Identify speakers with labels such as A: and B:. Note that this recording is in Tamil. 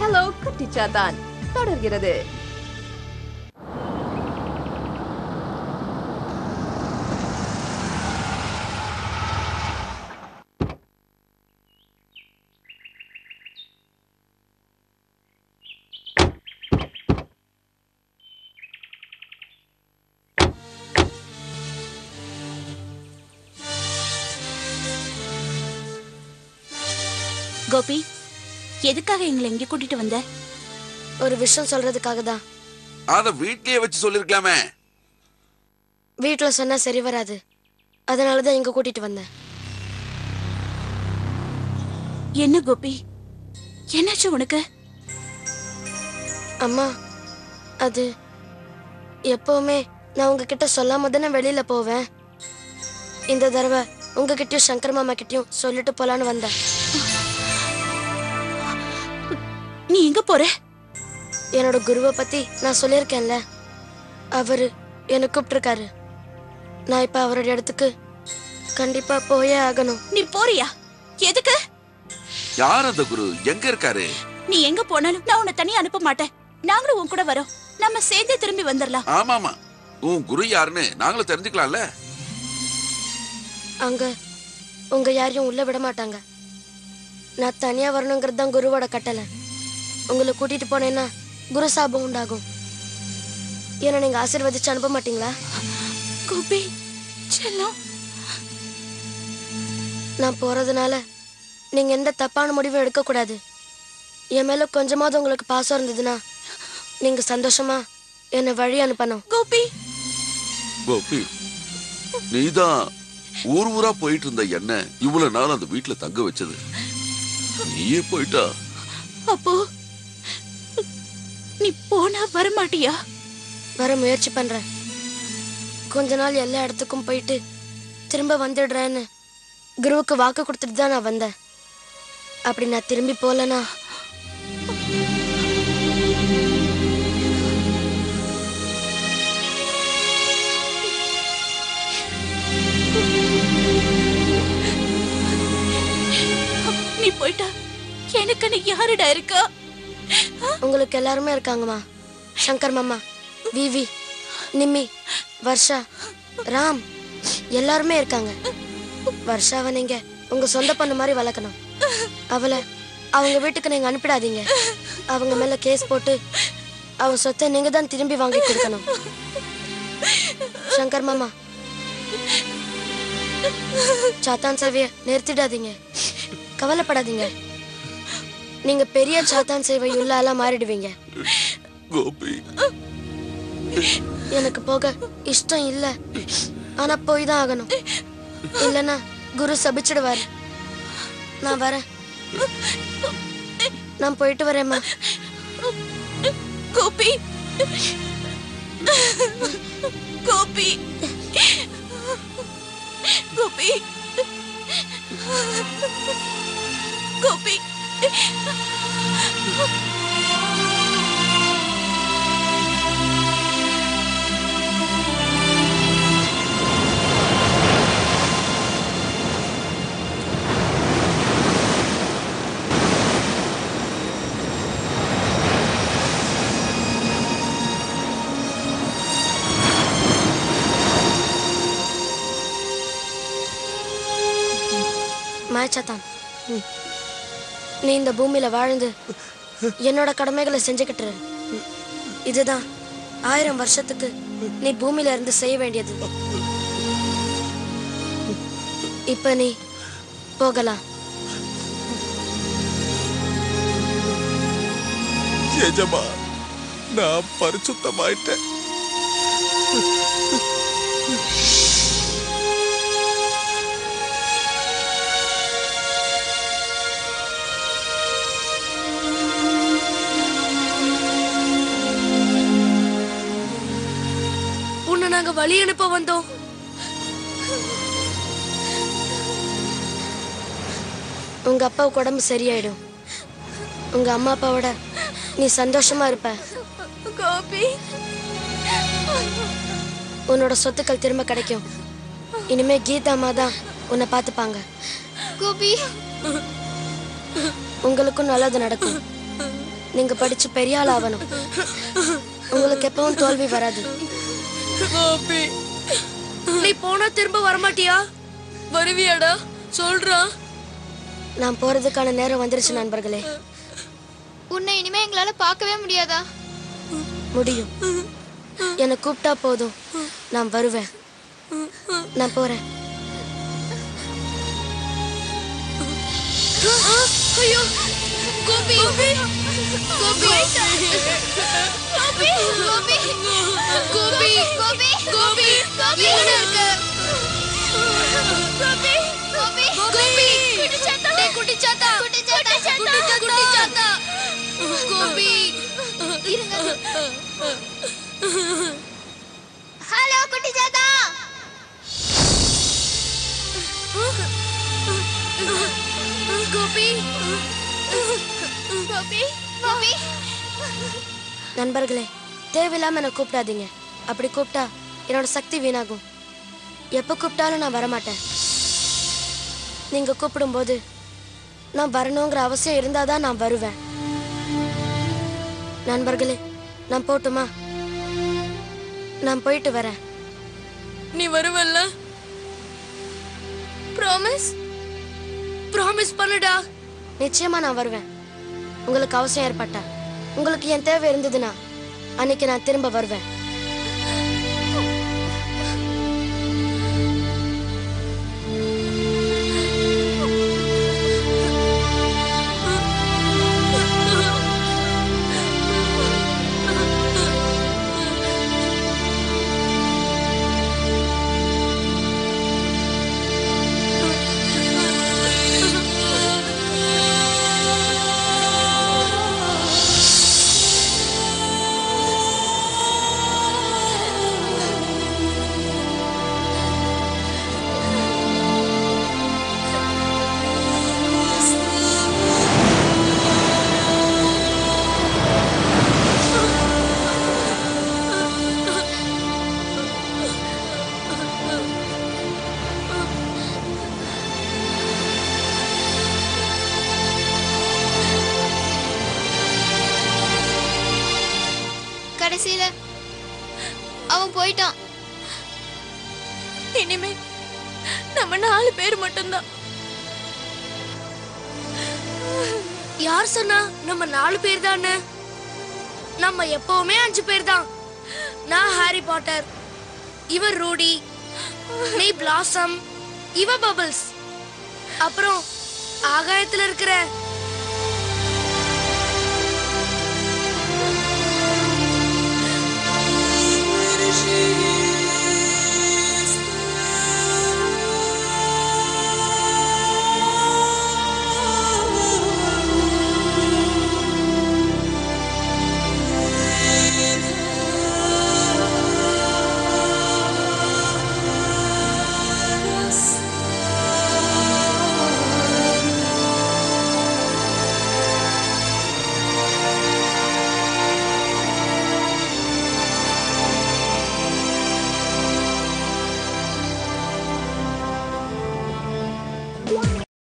A: ஹலோ குட்டிச்சாத்தான் தொடர்கிறது.
B: கோபி, எதுக்காக எங்களை இங்க கூட்டிட்டு வந்த?
C: ஒரு விஷயம் சொல்றதுக்காக தான்.
D: அத வீட்லயே வச்சு சொல்லிருக்கலாமே.
C: வீட்டுல சொன்னா சரி வராது, அதனாலதான் இங்க கூட்டிட்டு வந்தேன்.
B: என்ன கோபி, என்னாச்சு உனக்கு?
C: அம்மா, அது எப்பவுமே நான் உங்ககிட்ட சொல்லாம தானே வெளியில போவேன். இந்த தடவை உங்ககிட்டயும் சங்கர் மாமா கிட்டயும் சொல்லிட்டு போலான்னு வந்தேன்.
B: நீ எங்க போற?
C: என்னோட குருவை பத்தி நான் சொல்லியிருக்கேன்ல, அவரு என்ன கூப்பிட்டுருக்காரு. நான் இப்ப அவரோட இடத்துக்கு கண்டிப்பா போயே ஆகணும்.
B: நீ போறியா? எதுக்கு?
D: யார் அந்த குரு? எங்க இருக்காரு?
B: நீ எங்க போனாலும் நான் உன்னை தனியா அனுப்ப மாட்டேன். நாங்களும் உன் கூட வரோம். நம்ம சேர்ந்தே திரும்பி வந்துடலாம்.
D: ஆமாமா, உன் குரு யாருன்னு நாங்களும் தெரிஞ்சுக்கலாம்ல.
C: அங்க உங்க யாரையும் உள்ள விட மாட்டாங்க. நான் தனியா வரணுங்கிறது தான் குருவோட கட்டளை. உங்களை கூட்டிட்டு போனேன்னா குரு சாபம் உண்டாகும். ஏன்னா நீங்க ஆசீர்வதிச்சு அனுப்ப மாட்டீங்களா?
B: கோபி செல்லம்,
C: நான் போறதுனால நீங்க எந்த தப்பான முடிவும் எடுக்க கூடாது. என் மேல கொஞ்சமாவது உங்களுக்கு பாசம் இருந்ததுன்னா நீங்க சந்தோஷமா என்ன வழி அனுப்பணும்.
B: கோபி
D: கோபி, நீதான் ஊர் ஊரா போயிட்டு இருந்த என்ன இவ்வளவு நாள் அந்த வீட்டுல தங்க வச்சது. நீயே போயிட்டா
B: அப்போ நீ போனா வரமாட்டியா?
C: வர முயற்சி பண்றேன். கொஞ்ச நாள் எல்லா இடத்துக்கும் போயிட்டு திரும்ப வந்துடுறேன்னு குருவுக்கு வாக்கு கொடுத்துட்டு தான் நான் வந்தேன். அப்படி நான் திரும்பி போலனா
B: நீ போயிட்டா எனக்கு நீ யாருடா இருக்கா?
C: உங்களுக்கு எல்லாருமே இருக்காங்கம்மா. சங்கர் மாமா, விவி, நிம்மி, வர்ஷா, ராம் எல்லாருமே இருக்காங்க. வர்ஷாவை நீங்க உங்க சொந்த பொண்ணு மாதிரி வளர்க்கணும். அவளை அவங்க வீட்டுக்கு நீங்க அனுப்பிடாதீங்க. அவங்க மேல கேஸ் போட்டு அவ சொத்தை நீங்க தான் திரும்பி வாங்கி கொடுக்கணும். சங்கர் மாமா, சாத்தான் சேவைய நிறுத்திடாதீங்க. கவலைப்படாதீங்க, நீங்க பெரிய சாத்தான் சேவை உள்ளால மாறிடுவீங்க.
D: கோபி,
C: எனக்கு போக இஷ்டம் இல்ல, ஆனா போய் தான் ஆகணும். இல்லனா குரு சபிச்சிடுவாரு. நான் வரேன். நான் போயிட்டு வரேம்மா.
B: கோபி, கோபி, கோபி, கோபி.
C: மாயச்சாத்தான், நீ இந்த பூமியில வாழ்ந்து என்னோட கடமைகளை செஞ்சுக்கிட்டு. இதுதான் 1000 வருஷத்துக்கு நீ பூமியில இருந்து செய்ய வேண்டியது. இப்ப நீ போகலாம்.
D: எஜமா, நான் பரிசுத்தமாயிட்டேன்.
C: உன்னை நாங்க வழி அனுப்ப வந்தோம். உங்க அப்பாவுக்கு உடம்பு சரியாயிடும். உங்க அம்மா அப்பாவோட நீ சந்தோஷமா இருப்ப.
B: கோபி,
C: உன்னோட சொத்துக்கள் திரும்ப கிடைக்கும். இனிமே கீதா அம்மா தான் உன்னை பார்த்துப்பாங்க.
B: கோபி,
C: உங்களுக்கும் நல்லது நடக்கும். நீங்க படிச்சு பெரிய ஆள் ஆகணும். உங்களுக்கு எப்பவும் தோல்வி வராது.
E: கோபி, நீ போனா திரும்ப வரமாட்டியா? வருவியாடா? சொல்றா.
C: நான் போறதுக்கான நேரம் வந்துருச்சு நண்பர்களே.
F: உன்னை இனிமே எங்களால பார்க்கவே முடியாதா?
C: முடியும். என்னை கூப்பிட்டா போதும், நான் வருவேன். நான் போறேன்.
E: ஐயோ கோபி, கோபி, கோபி,
F: கோபி, கோபி, கோபி, கோபி, கோபி, கோபி, எங்க இருக்க? கோபி, கோபி, கோபி, குட்டிச்சாத்தா, டேய் குட்டிச்சாத்தா, குட்டிச்சாத்தா, குட்டிச்சாத்தா, கோபி, இருங்க. ஹலோ குட்டிச்சாத்தா.
E: கோபி,
F: கோபி, கோபி.
C: நண்பர்களே, தேவையில்லாம என்னை கூப்பிடாதீங்க. அப்படி கூப்பிட்டா என்னோட சக்தி வீணாகும். எப்ப கூப்பிட்டாலும் நான் வரமாட்டேன். நீங்க கூப்பிடும்போது நான் வரணுங்கிற அவசியம் இருந்தாதான் நான் வருவேன். நண்பர்களே, நான் போட்டுமா? நான் போயிட்டு வரேன்.
E: நீ வருவல்ல? ப்ராமிஸ், ப்ராமிஸ் பண்ணுடா.
C: நிச்சயமா நான் வருவேன். உங்களுக்கு அவசியம் ஏற்பட்டா, உங்களுக்கு என் தேவை இருந்ததுன்னா அன்னைக்கு நான் திரும்ப வருவேன்.
F: கடைசியில அவன் போயிட்டான்.
E: இனிமே நம்ம 4 பேர் மட்டும்தான். யார் சொன்னா நம்ம 4 பேர் தானே? நம்ம எப்பவுமே 5 பேர் தான். நான் ஹாரி பாட்டர், இவர் ரூடி, நீ பிளாசம், இவ பபிள்ஸ், அப்புறம் ஆகாயத்துல இருக்கிற